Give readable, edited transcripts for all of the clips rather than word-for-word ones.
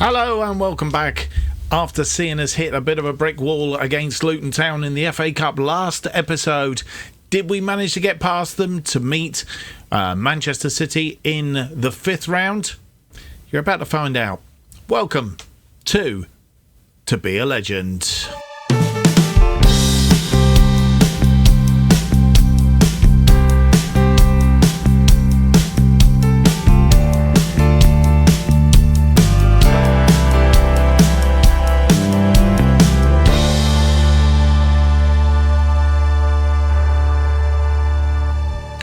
Hello and welcome back. After seeing us hit a bit of a brick wall against Luton Town in the FA Cup last episode, did we manage to get past them to meet Manchester City in the fifth round? You're about to find out. Welcome to Be a Legend.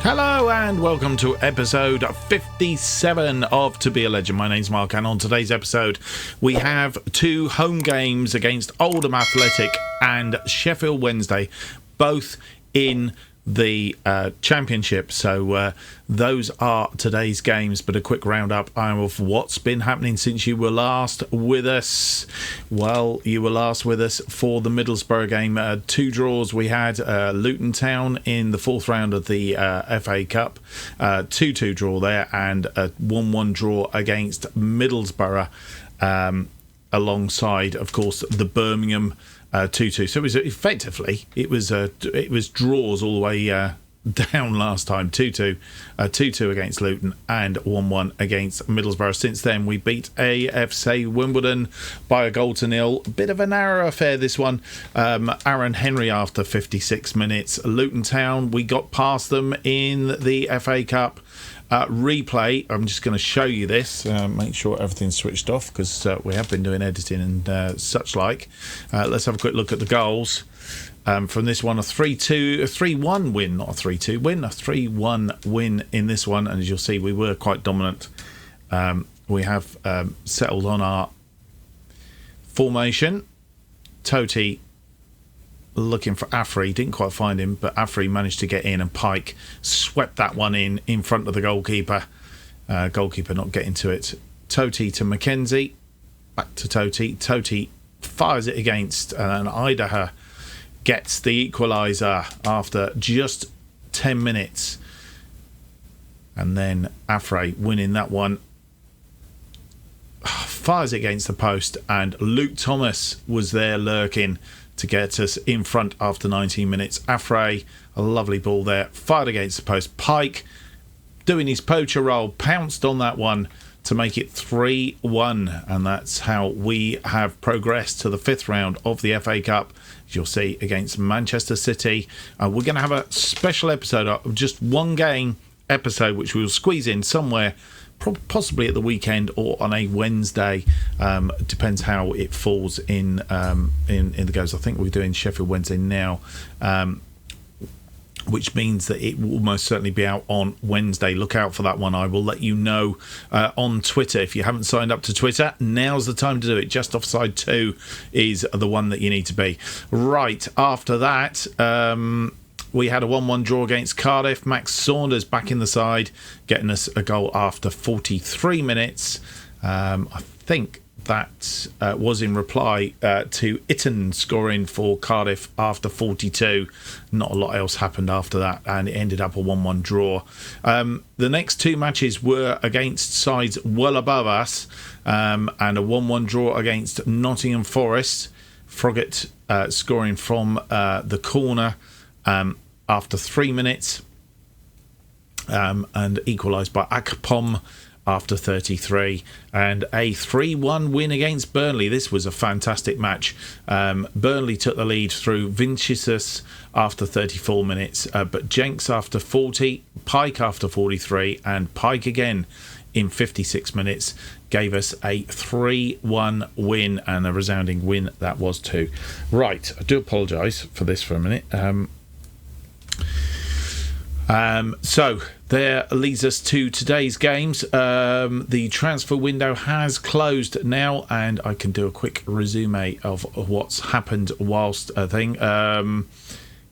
Hello and welcome to episode 57 of To Be a Legend. My name's Mark, and on today's episode we have two home games against Oldham Athletic and Sheffield Wednesday, both in the Championship. So those are today's games, but a quick roundup of what's been happening since you were last with us. Well, you were last with us for the Middlesbrough game. Two draws we had. Luton Town in the fourth round of the FA Cup, 2-2 draw there, and a 1-1 draw against Middlesbrough, alongside, of course, the Birmingham 2-2. So it was effectively it was draws all the way down last time. 2-2 against Luton and 1-1 against Middlesbrough. Since then we beat AFC Wimbledon by a goal to nil. A bit of a narrow affair this one. Aaron Henry after 56 minutes. Luton Town, we got past them in the FA Cup. Replay, I'm just going to show you this, make sure everything's switched off, because we have been doing editing and such like. Let's have a quick look at the goals from this one. A 3-1 win, not a 3-2 win, a 3-1 win in this one, and as you'll see we were quite dominant. We have settled on our formation. Totti looking for Afri, didn't quite find him, but Afri managed to get in, and Pike swept that one in front of the goalkeeper. Goalkeeper not getting to it. Totti to McKenzie, back to Totti. Totti fires it against, and Idaho gets the equaliser after just 10 minutes. And then Afri winning that one. Fires it against the post, and Luke Thomas was there lurking to get us in front after 19 minutes. Afray, a lovely ball there, fired against the post. Pike, doing his poacher role, pounced on that one to make it 3-1, and that's how we have progressed to the fifth round of the FA Cup, as you'll see, against Manchester City. We're going to have a special episode of just one game episode, which we'll squeeze in somewhere, possibly at the weekend or on a Wednesday. Depends how it falls in the goes. I think we're doing Sheffield Wednesday now, which means that it will most certainly be out on Wednesday. Look out for that one. I will let you know on Twitter. If you haven't signed up to Twitter, now's the time to do it. Just Offside 2 is the one that you need to be. Right, after that, we had a 1-1 draw against Cardiff. Max Saunders back in the side, getting us a goal after 43 minutes. I think that was in reply to Itten scoring for Cardiff after 42. Not a lot else happened after that, and it ended up a 1-1 draw. The next two matches were against sides well above us, and a 1-1 draw against Nottingham Forest. Froggatt scoring from the corner after 3 minutes, and equalised by Akpom after 33, and a 3-1 win against Burnley. This was a fantastic match. Burnley took the lead through Vinicius after 34 minutes, but Jenks after 40, Pike after 43, and Pike again in 56 minutes gave us a 3-1 win, and a resounding win that was too. Right, I do apologise for this for a minute. So there leads us to today's games. The transfer window has closed now, and I can do a quick resume of what's happened whilst a thing.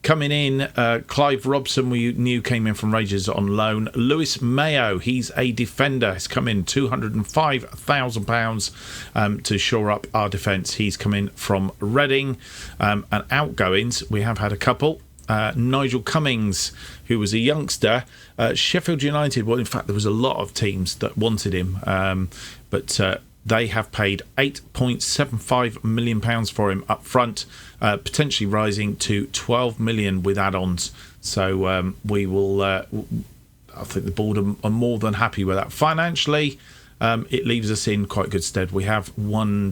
Coming in, Clive Robson, we knew came in from Rangers on loan. Lewis Mayo, he's a defender. He's come in £205,000 to shore up our defence. He's come in from Reading. And outgoings, we have had a couple. Nigel Cummings, who was a youngster. Sheffield United, well, in fact, there was a lot of teams that wanted him. But They have paid £8.75 million for him up front, potentially rising to £12 million with add-ons. So we will. I think the board are more than happy with that. Financially, it leaves us in quite good stead. We have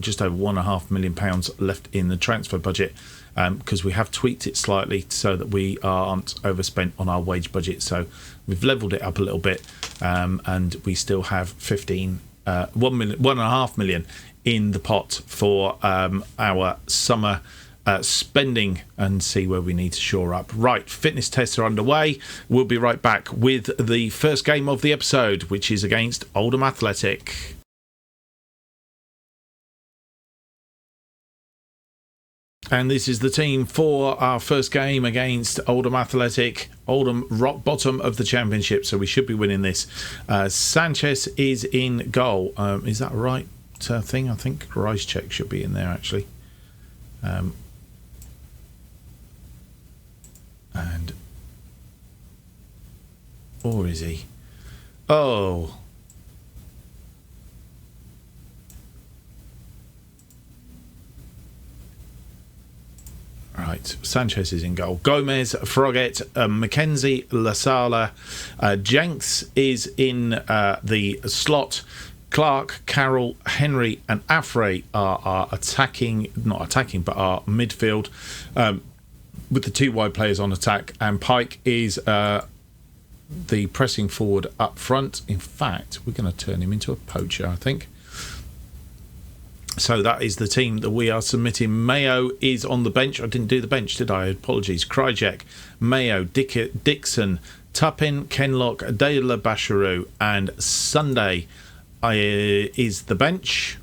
just over £1.5 million left in the transfer budget, because we have tweaked it slightly so that we aren't overspent on our wage budget. So we've levelled it up a little bit, and we still have £1.5 million in the pot for our summer spending, and see where we need to shore up. Right, fitness tests are underway. We'll be right back with the first game of the episode, which is against Oldham Athletic. And this is the team for our first game against Oldham Athletic. Oldham rock bottom of the championship, so we should be winning this. Sanchez is in goal. Is that right thing? I think Ryschek should be in there, actually. Or is he? Oh. Right, Sanchez is in goal. Gomez, Froggatt, Mackenzie, Lasala, Jenks is in the slot. Clark, Carroll, Henry and Afray are not attacking, but are midfield, with the two wide players on attack. And Pike is the pressing forward up front. In fact, we're going to turn him into a poacher, I think. So that is the team that we are submitting. Mayo is on the bench. I didn't do the bench, did I? Apologies. Kryjek, Mayo, Dixon, Tuppin, Kenlock, De La Basharou and Sunday is the bench.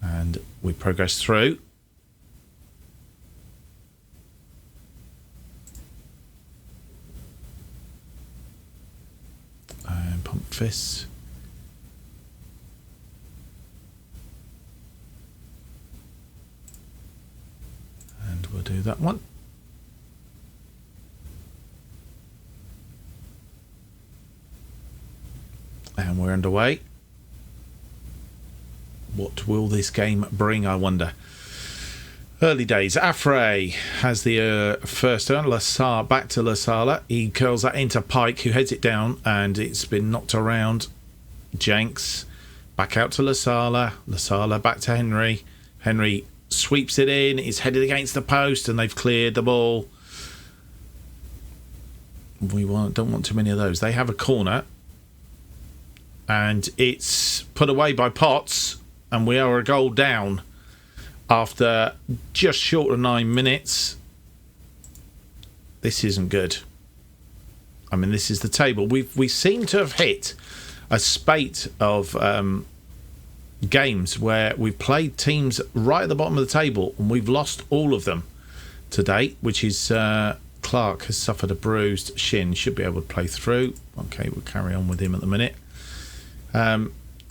And we progress through. And Pump Fists. And we'll do that one. And we're underway. What will this game bring, I wonder? Early days. Afray has the first turn. Back to Lasala. He curls that into Pike, who heads it down, and it's been knocked around. Jenks back out to Lasala. Lasala back to Henry. Henry sweeps it in. It's headed against the post, and they've cleared the ball. We don't want too many of those. They have a corner, and it's put away by Potts, and we are a goal down after just short of 9 minutes. This isn't good. I mean, this is the table. We seem to have hit a spate of games where we've played teams right at the bottom of the table, and we've lost all of them to date, which is Clark has suffered a bruised shin. Should be able to play through. Okay, we'll carry on with him at the minute.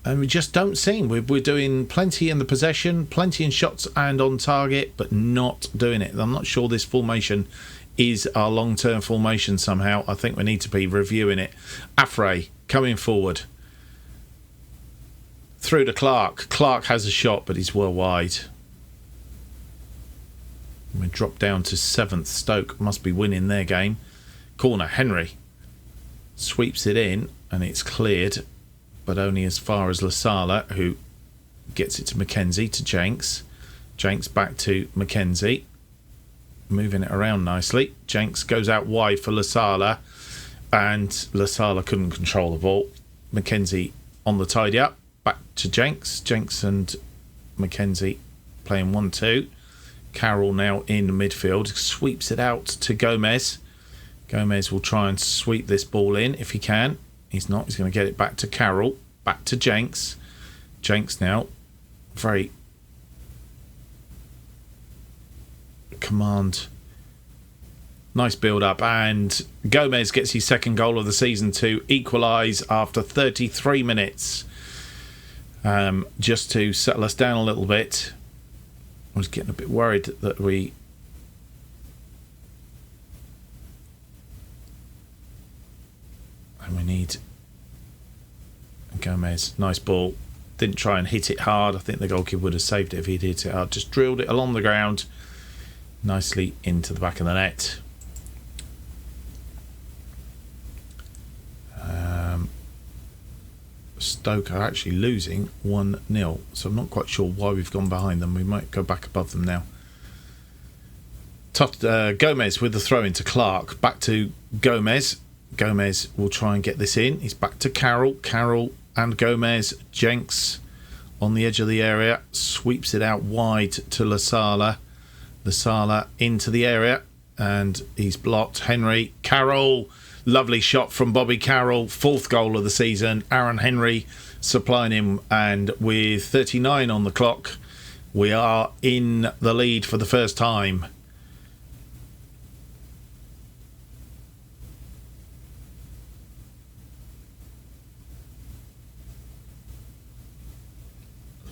And we just don't seem. We're doing plenty in the possession, plenty in shots and on target, but not doing it. I'm not sure this formation is our long-term formation somehow. I think we need to be reviewing it. Afray coming forward. Through to Clark. Clark has a shot, but he's well wide. We drop down to 7th. Stoke must be winning their game. Corner, Henry. Sweeps it in, and it's cleared, but only as far as Lasala, who gets it to Mackenzie, to Jenks. Jenks back to Mackenzie. Moving it around nicely. Jenks goes out wide for Lasala, and Lasala couldn't control the ball. Mackenzie on the tidy up. Back to Jenks. Jenks and Mackenzie playing 1-2. Carroll now in midfield. Sweeps it out to Gomez. Gomez will try and sweep this ball in if he can. He's not. He's going to get it back to Carroll. Back to Jenks. Jenks now. Very command. Nice build up. And Gomez gets his second goal of the season to equalise after 33 minutes. Just to settle us down a little bit. I was getting a bit worried that we... And we need... Gomez, nice ball. Didn't try and hit it hard. I think the goalkeeper would have saved it if he'd hit it hard. Just drilled it along the ground nicely into the back of the net. Stoke are actually losing 1-0, so I'm not quite sure why we've gone behind them. We might go back above them now. Gomez with the throw into Clark. Back to Gomez. Gomez will try and get this in. He's back to Carroll. Carroll and Gomez. Jenks on the edge of the area. Sweeps it out wide to Lasala. Lasala into the area. And he's blocked. Henry. Carroll. Lovely shot from Bobby Carroll. 4th goal of the season. Aaron Henry supplying him. And with 39 on the clock, we are in the lead for the first time.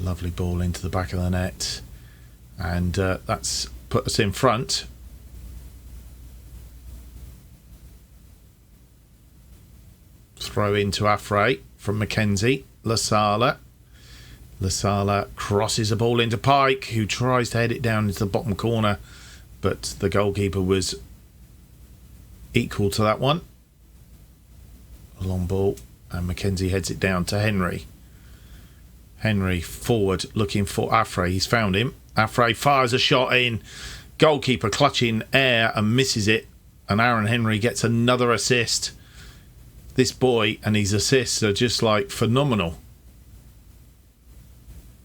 Lovely ball into the back of the net. And that's put us in front. Throw into Afray from Mackenzie. Lasala. Lasala crosses the ball into Pike, who tries to head it down into the bottom corner, but the goalkeeper was equal to that one. A long ball, and Mackenzie heads it down to Henry. Henry forward looking for Afray. He's found him. Afray fires a shot in. Goalkeeper clutching air and misses it, and Aaron Henry gets another assist. This boy and his assists are just like phenomenal.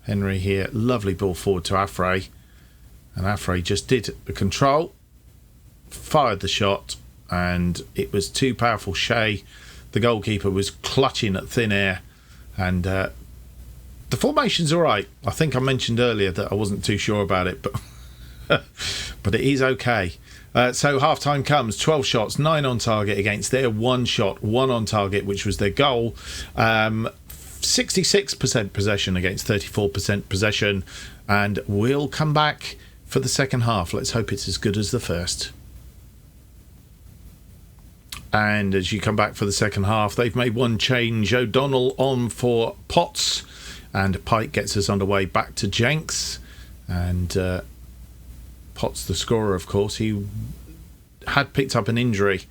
Henry here, lovely ball forward to Afray, and Afray just did the control, fired the shot, and it was too powerful. Shea, the goalkeeper, was clutching at thin air, and the formation's all right. I think I mentioned earlier that I wasn't too sure about it, but it is okay. So half-time comes, 12 shots, 9 on target against their 1 shot, 1 on target, which was their goal. 66% possession against 34% possession. And we'll come back for the second half. Let's hope it's as good as the first. And as you come back for the second half, they've made one change. O'Donnell on for Potts. And Pike gets us underway back to Jenks. And Potts, the scorer, of course, he had picked up an injury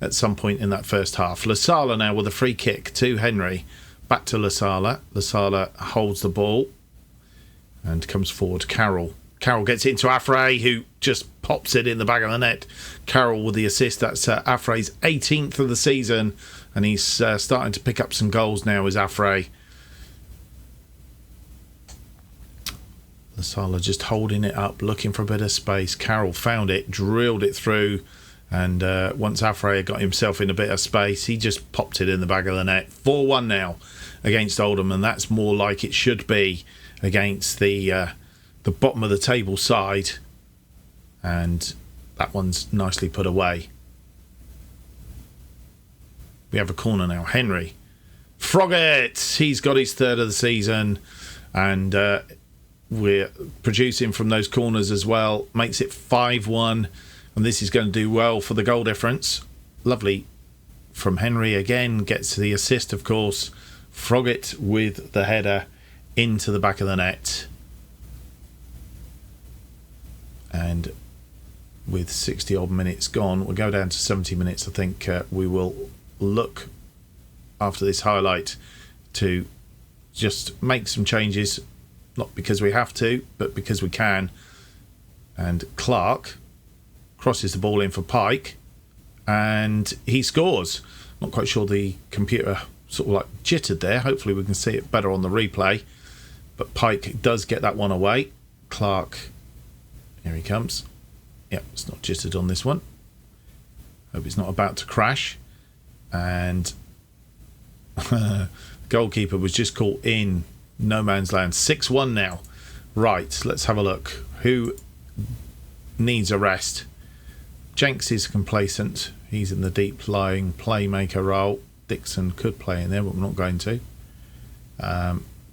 at some point in that first half. Lasala now with a free kick to Henry. Back to Lasala. Lasala holds the ball and comes forward. Carroll. Carroll gets it into Afray, who just pops it in the back of the net. Carroll with the assist. That's Afray's 18th of the season, and he's starting to pick up some goals now, is Afray. Lasala just holding it up, looking for a bit of space. Carroll found it, drilled it through, and once Afray got himself in a bit of space, he just popped it in the back of the net. 4-1 now against Oldham, and that's more like it should be against the bottom of the table side. And that one's nicely put away. We have a corner now. Henry. Froggatt! He's got his 3rd of the season, and we're producing from those corners as well. Makes it 5-1, and this is going to do well for the goal difference. Lovely from Henry again. Gets the assist, of course. Froggatt with the header into the back of the net. And with 60 odd minutes gone, we'll go down to 70 minutes. I think we will look after this highlight to just make some changes. Not because we have to, but because we can. And Clark crosses the ball in for Pike, and he scores. Not quite sure the computer sort of like jittered there. Hopefully we can see it better on the replay. But Pike does get that one away. Clark, here he comes. Yep, it's not jittered on this one. Hope it's not about to crash. And goalkeeper was just caught in no man's land. 6-1 now. Right, let's have a look. Who needs a rest? Jenks is complacent. He's in the deep lying playmaker role. Dixon could play in there, but we're not going to.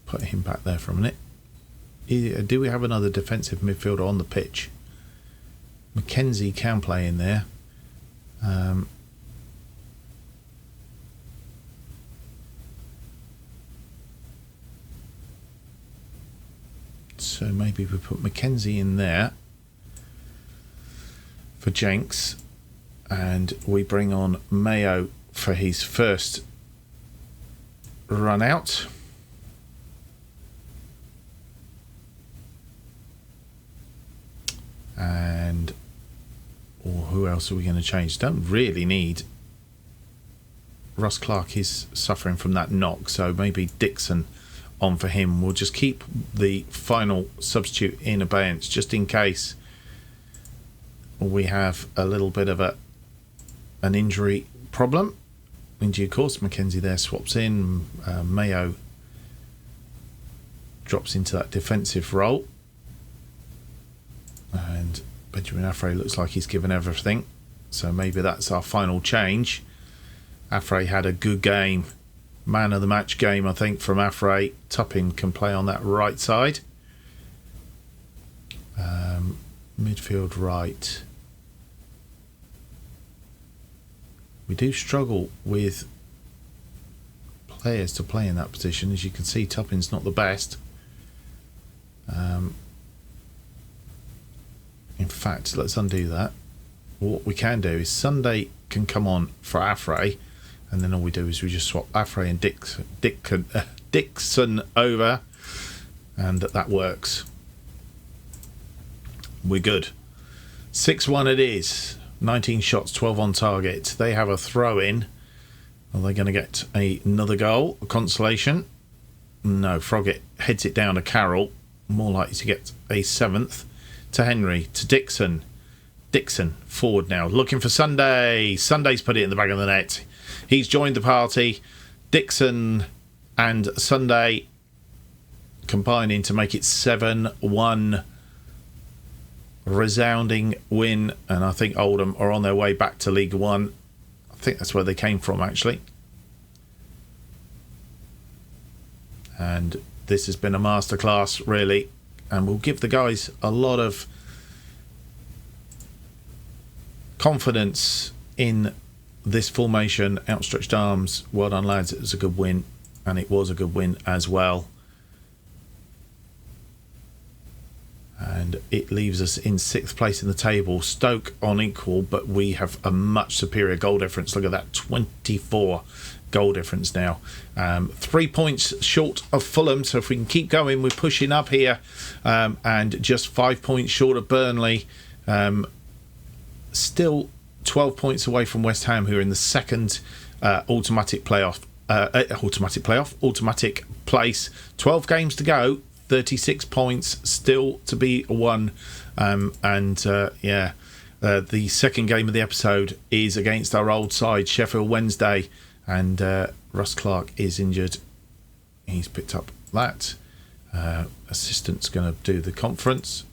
Put him back there for a minute. Do we have another defensive midfielder on the pitch? Mackenzie can play in there. So maybe we put Mackenzie in there for Jenks, and we bring on Mayo for his first run out. And who else are we going to change? Don't really need. Russ Clark is suffering from that knock, so maybe Dixon on for him. We'll just keep the final substitute in abeyance just in case we have a little bit of an injury problem. In due course, Mackenzie there swaps in. Mayo drops into that defensive role. And Benjamin Affray looks like he's given everything. So maybe that's our final change. Affray had a good game. Man of the match game, I think, from Affray. Tuppin can play on that right side. Midfield right. We do struggle with players to play in that position. As you can see, Tuppin's not the best. In fact, let's undo that. What we can do is Sunday can come on for Affray, and then all we do is we just swap Affray and Dixon over, and that works. We're good. 6-1 it is. 19 shots, 12 on target. They have a throw-in. Are they going to get another goal? A consolation? No, Froggatt heads it down to Carroll. More likely to get a 7th. To Henry, to Dixon. Dixon, forward now. Looking for Sunday. Sunday's put it in the back of the net. He's joined the party. Dixon and Sunday combining to make it 7-1. Resounding win. And I think Oldham are on their way back to League One. I think that's where they came from, actually. And this has been a masterclass, really. And we'll give the guys a lot of confidence in this formation. Outstretched arms. Well done, lads. It was a good win. And it was a good win as well. And it leaves us in 6th place in the table. Stoke on equal, but we have a much superior goal difference. Look at that, 24 goal difference now. 3 points short of Fulham, so if we can keep going, we're pushing up here. And just 5 points short of Burnley. Still 12 points away from West Ham, who are in the second automatic place. 12 games to go. 36 points still to be won. The second game of the episode is against our old side, Sheffield Wednesday. And Russ Clark is injured. He's picked up that. Assistant's going to do the conference.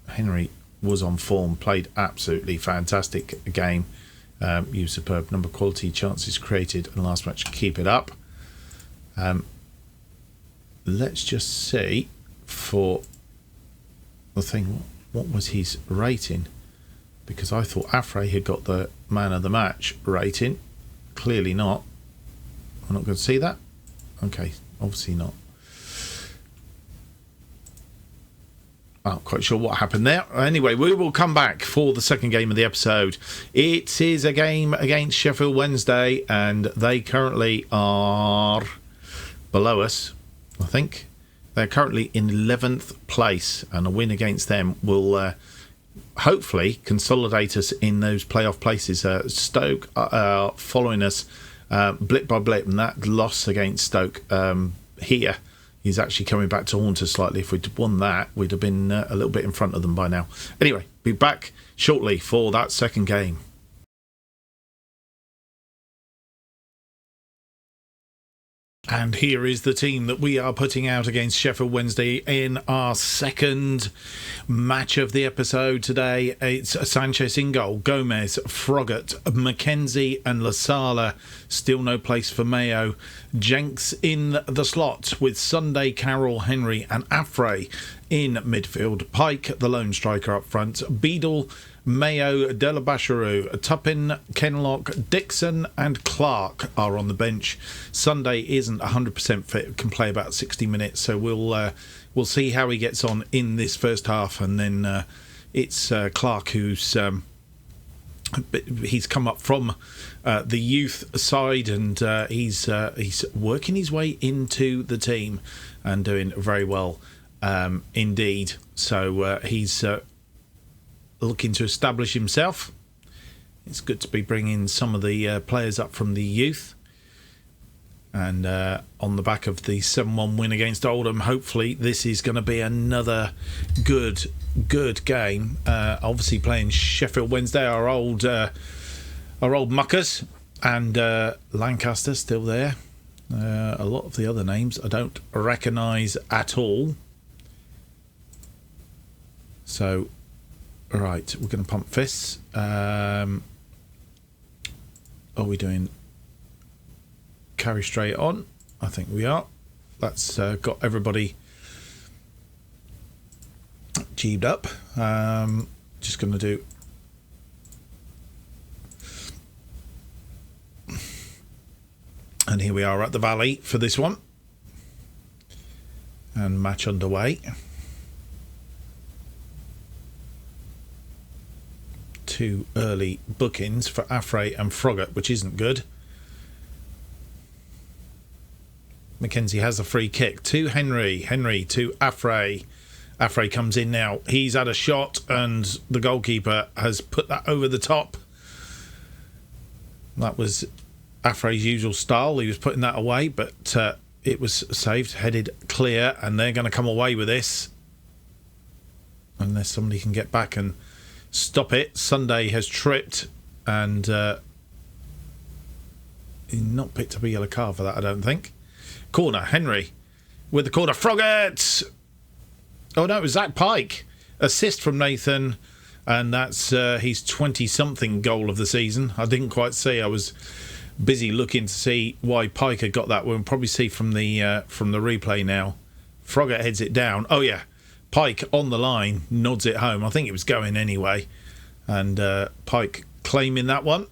Henry was on form, played absolutely fantastic game. Used superb number quality, chances created, and last match, keep it up. Let's just see for the thing, what was his rating? Because I thought Affray had got the man of the match rating. Clearly not. I'm not going to see that. Okay, obviously not. I'm not quite sure what happened there. Anyway, we will come back for the second game of the episode. It is a game against Sheffield Wednesday, and they currently are below us, I think. They're currently in 11th place, and a win against them will hopefully consolidate us in those playoff places. Stoke are following us blip by blip, and that loss against Stoke here is actually coming back to haunt us slightly. If we'd won that, we'd have been a little bit in front of them by now. Anyway, be back shortly for that second game. And here is the team that we are putting out against Sheffield Wednesday in our second match of the episode today. It's Sanchez in goal, Gomez, Froggatt, Mackenzie and Lasala. Still no place for Mayo. Jenks in the slot with Sunday, Carroll, Henry and Affray in midfield. Pike, the lone striker up front. Beadle, Mayo, Delabasharu, Tuppin, Kenlock, Dixon and Clark are on the bench. Sunday isn't 100% fit, can play about 60 minutes, so we'll we'll see how he gets on in this first half, and then it's Clark who's he's come up from the youth side, and he's working his way into the team and doing very well indeed. So he's looking to establish himself. It's good to be bringing some of the players up from the youth. And on the back of the 7-1 win against Oldham, hopefully this is going to be another good game. Obviously playing Sheffield Wednesday, our old muckers, and Lancaster still there. A lot of the other names I don't recognise at all. So, right, we're going to pump fists. Are we doing carry straight on? I think we are. That's got everybody jeebed up. Just going to do and here we are at the Valley for this one, and match underway. Two early bookings for Affray and Froggatt, which isn't good. Mackenzie has a free kick to Henry to Affray. Affray comes in now. He's had a shot and the goalkeeper has put that over the top. That was Affray's usual style. He was putting that away, but it was saved, headed clear, and they're going to come away with this unless somebody can get back and stop it. Sunday has tripped and not picked up a yellow card for that, I don't think. Corner, Henry with the corner. Froggatt! Oh no, it was Zach Pike. Assist from Nathan, and that's his 20-something goal of the season. I didn't quite see. I was busy looking to see why Pike had got that. We'll probably see from the replay now. Froggatt heads it down. Oh yeah, Pike on the line, nods it home. I think it was going anyway. And Pike claiming that one.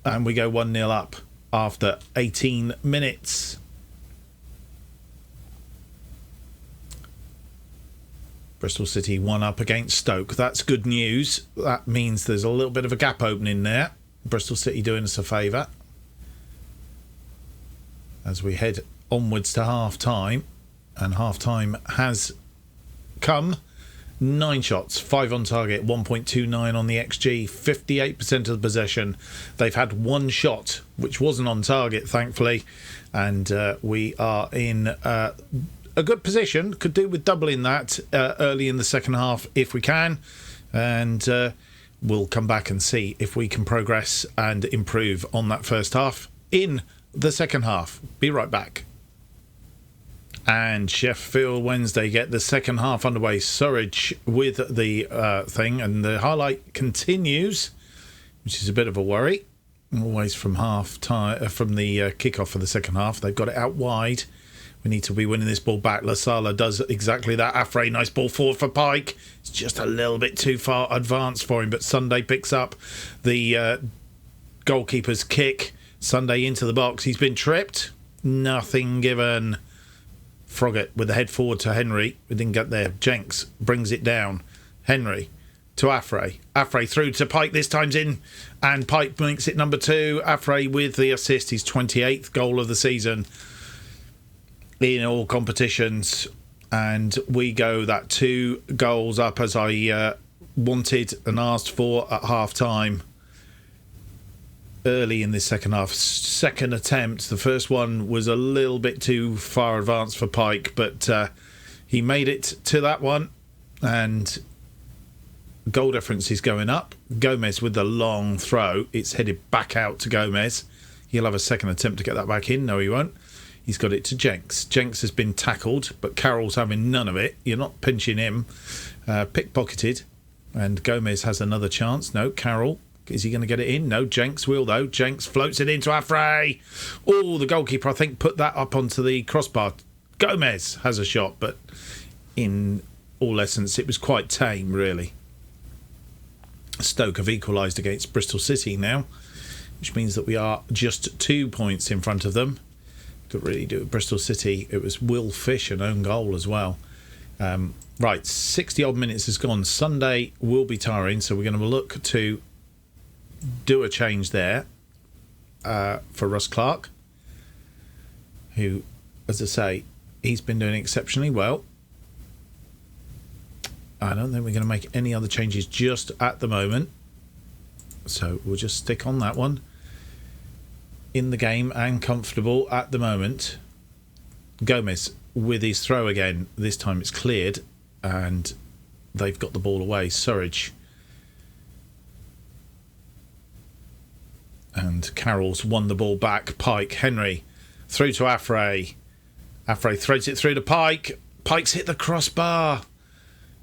And we go 1-0 up after 18 minutes. Bristol City 1 up against Stoke. That's good news. That means there's a little bit of a gap opening there. Bristol City doing us a favour as we head onwards to half-time. And half-time has come. 9 shots, 5 on target, 1.29 on the XG, 58% of the possession. They've had 1 shot, which wasn't on target, thankfully. And we are in a good position. Could do with doubling that early in the second half if we can. And we'll come back and see if we can progress and improve on that first half in the second half. Be right back. And Sheffield Wednesday get the second half underway. Surridge with the thing, and the highlight continues, which is a bit of a worry. Always from half time, from the kickoff for the second half. They've got it out wide. We need to be winning this ball back. Lasala does exactly that. Affray, nice ball forward for Pike. It's just a little bit too far advanced for him, but Sunday picks up the goalkeeper's kick. Sunday into the box. He's been tripped. Nothing given. Froggatt with the head forward to Henry. We didn't get there. Jenks brings it down. Henry to Affray. Affray through to Pike. This time's in. And Pike makes it number 2. Affray with the assist. His 28th goal of the season in all competitions. And we go that 2 goals up as I wanted and asked for at half-time. Early in this second half. Second attempt. The first one was a little bit too far advanced for Pike, but he made it to that one, and goal difference is going up. Gomez with the long throw. It's headed back out to Gomez. He'll have a second attempt to get that back in. No, he won't. He's got it to Jenks. Jenks has been tackled, but Carroll's having none of it. You're not pinching him. Pickpocketed, and Gomez has another chance. No, Carroll. Is he going to get it in? No, Jenks will, though. Jenks floats it into Affray. Oh, the goalkeeper, I think, put that up onto the crossbar. Gomez has a shot, but in all essence, it was quite tame, really. Stoke have equalised against Bristol City now, which means that we are just 2 points in front of them. Could really do it. Bristol City, it was Will Fish, an own goal as well. Right, 60 odd minutes has gone. Sunday will be tiring, so we're going to look to do a change there for Russ Clark, who, as I say, he's been doing exceptionally well. I don't think we're going to make any other changes just at the moment, so we'll just stick on that one. In the game and comfortable at the moment. Gomez with his throw again. This time it's cleared and they've got the ball away. Surridge and Carroll's won the ball back. Pike, Henry through to Afray. Afray threads it through to Pike. Pike's hit the crossbar.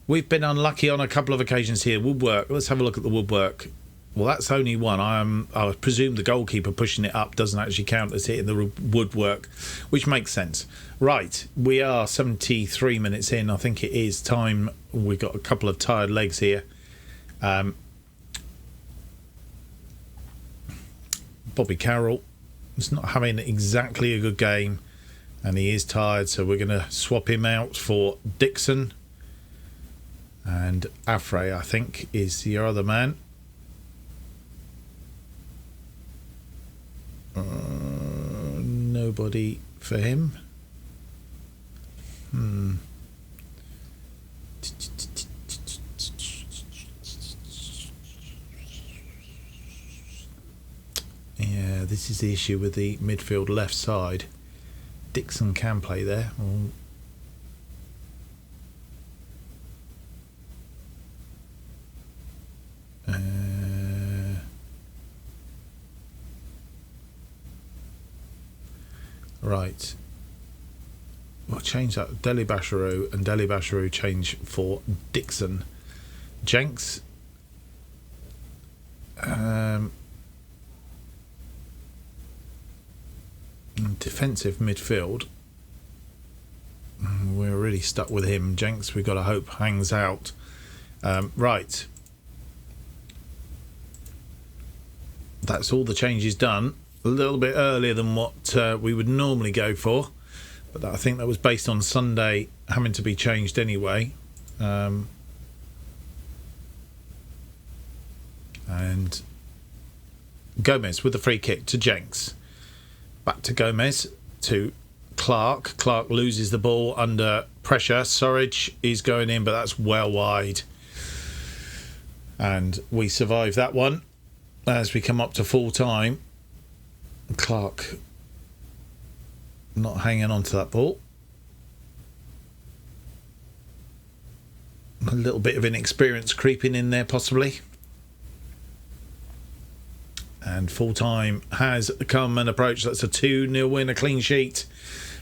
We've been unlucky on a couple of occasions here. Woodwork, let's have a look at the woodwork. Well, that's only one. I presume the goalkeeper pushing it up doesn't actually count as hitting the woodwork, which makes sense. Right, we are 73 minutes in. I think it is time. We've got a couple of tired legs here. Bobby Carroll is not having exactly a good game, and he is tired, so we're going to swap him out for Dixon. And Afray, I think, is your other man. Nobody for him. Yeah, this is the issue with the midfield left side. Dixon can play there. Right. We'll change that. Deli Basharu and Deli Basharu change for Dixon. Jenks. Defensive midfield. We're really stuck with him. Jenks, we've got to hope, hangs out. Right. That's all the changes done. A little bit earlier than what we would normally go for, but I think that was based on Sunday having to be changed anyway. And Gomez with the free kick to Jenks. Back to Gomez to Clark. Clark loses the ball under pressure. Surridge is going in, but that's well wide. And we survive that one as we come up to full time. Clark not hanging on to that ball. A little bit of inexperience creeping in there possibly. And full time has come and approached. That's a 2-0 win, a clean sheet.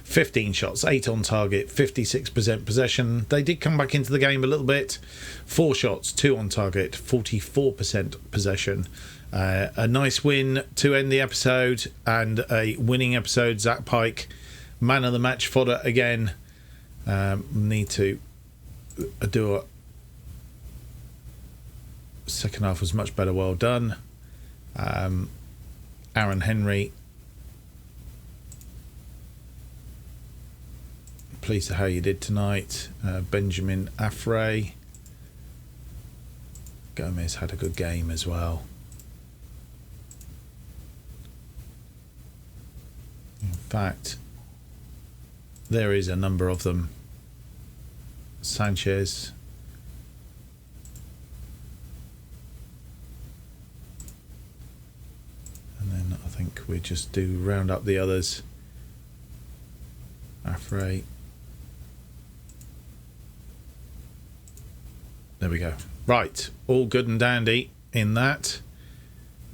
15 shots, 8 on target, 56% possession. They did come back into the game a little bit. 4 shots, 2 on target, 44% possession. A nice win to end the episode, and a winning episode. Zach Pike, man of the match fodder again. Need to do a second half was much better. Well done. Aaron Henry, pleased to how you did tonight. Benjamin Afray. Gomez had a good game as well. In fact, there is a number of them. Sanchez. And then I think we just do round up the others. Afray. There we go. Right, all good and dandy in that.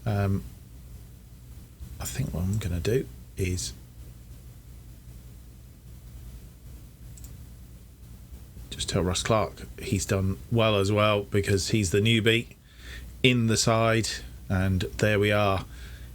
I think what I'm going to do is just tell Russ Clark he's done well as well, because he's the newbie in the side. And there we are.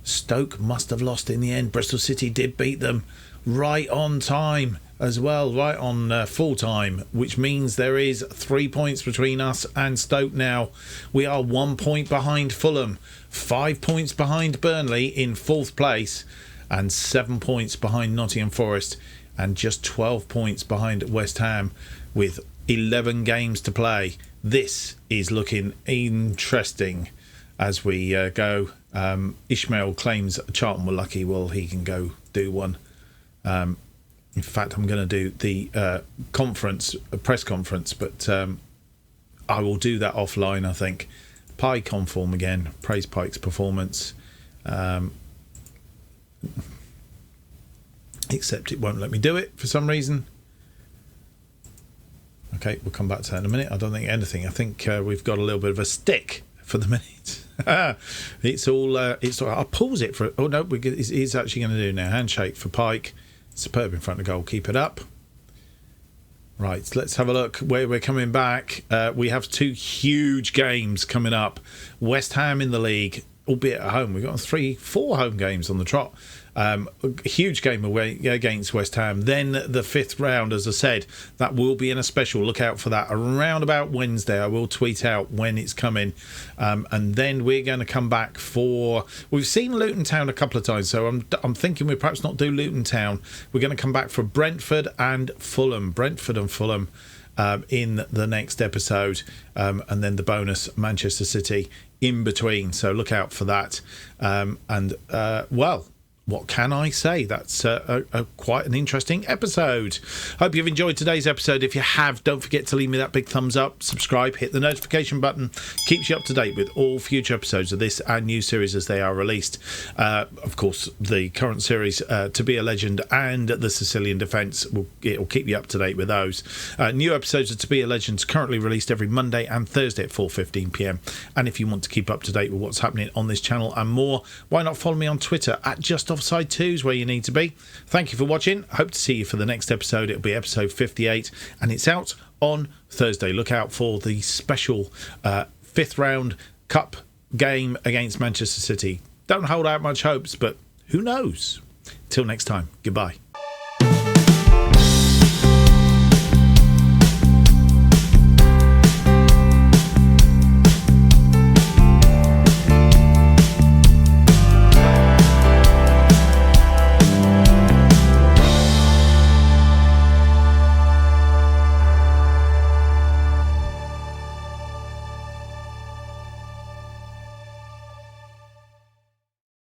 Stoke must have lost in the end. Bristol City did beat them right on time as well, right on full time, which means there is 3 points between us and Stoke now. We are 1 point behind Fulham, 5 points behind Burnley in 4th place, and 7 points behind Nottingham Forest, and just 12 points behind West Ham, with 11 games to play. This is looking interesting as we go. Ishmael claims Charlton were lucky. Well, he can go do one. In fact, I'm going to do the press conference, but I will do that offline, I think. Pike on form again. Praise Pike's performance. Except it won't let me do it for some reason. Okay, we'll come back to that in a minute. I don't think anything. I think we've got a little bit of a stick for the minute. It's all. I'll pause it for. Oh no, he's actually going to do now. Handshake for Pike. Superb in front of goal. Keep it up. Right, let's have a look where we're coming back. We have 2 huge games coming up. West Ham in the league, albeit at home. We've got 4 home games on the trot. A huge game away against West Ham. Then the 5th round, as I said, that will be in a special. Look out for that around about Wednesday. I will tweet out when it's coming. And then we're going to come back for... We've seen Luton Town a couple of times, so I'm thinking we'll perhaps not do Luton Town. We're going to come back for Brentford and Fulham. Brentford and Fulham in the next episode. And then the bonus, Manchester City, in between. So look out for that. Well... What can I say? That's quite an interesting episode. Hope you've enjoyed today's episode. If you have, don't forget to leave me that big thumbs up, subscribe, hit the notification button. Keeps you up to date with all future episodes of this and new series as they are released. Of course, the current series, To Be a Legend and The Sicilian Defence, it'll keep you up to date with those. New episodes of To Be a Legend currently released every Monday and Thursday at 4:15 p.m. And if you want to keep up to date with what's happening on this channel and more, why not follow me on Twitter at JustOffsideFM is where you need to be. Thank you for watching. Hope to see you for the next episode. It'll be episode 58 and it's out on Thursday. Look out for the special 5th round cup game against Manchester City. Don't hold out much hopes, but who knows? Till next time, goodbye.